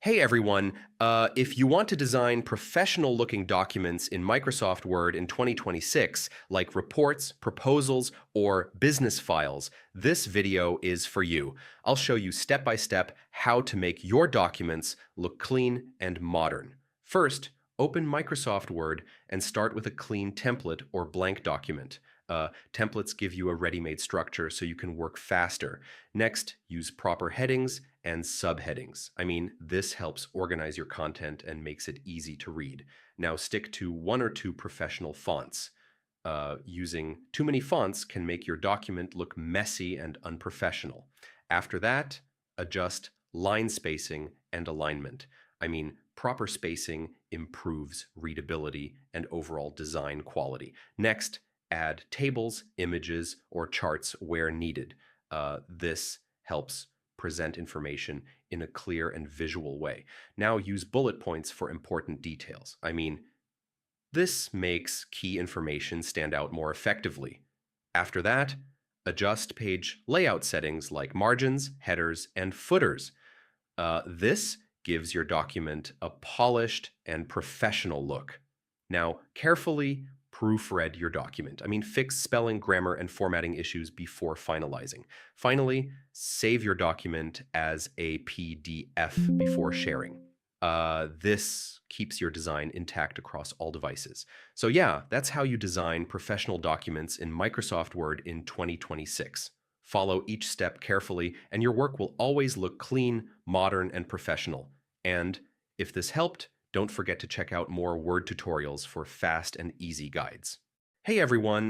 Hey everyone, if you want to design professional looking documents in Microsoft Word in 2026, like reports, proposals, or business files, this video is for you. I'll show you step by step how to make your documents look clean and modern. First, open Microsoft Word and start with a clean template or blank document. Templates give you a ready-made structure so you can work faster. Next, use proper headings and subheadings. This helps organize your content and makes it easy to read. Now, stick to one or two professional fonts. Using too many fonts can make your document look messy and unprofessional. After that, adjust line spacing and alignment. Proper spacing improves readability and overall design quality. Next, add tables, images, or charts where needed. This helps present information in a clear and visual way. Now use bullet points for important details. This makes key information stand out more effectively. After that, adjust page layout settings like margins, headers, and footers. This gives your document a polished and professional look. Now, carefully proofread your document. Fix spelling, grammar, and formatting issues before finalizing. Finally, save your document as a PDF before sharing. This keeps your design intact across all devices. So yeah, that's how you design professional documents in Microsoft Word in 2026. Follow each step carefully, and your work will always look clean, modern, and professional. And if this helped, don't forget to check out more Word tutorials for fast and easy guides. Hey everyone,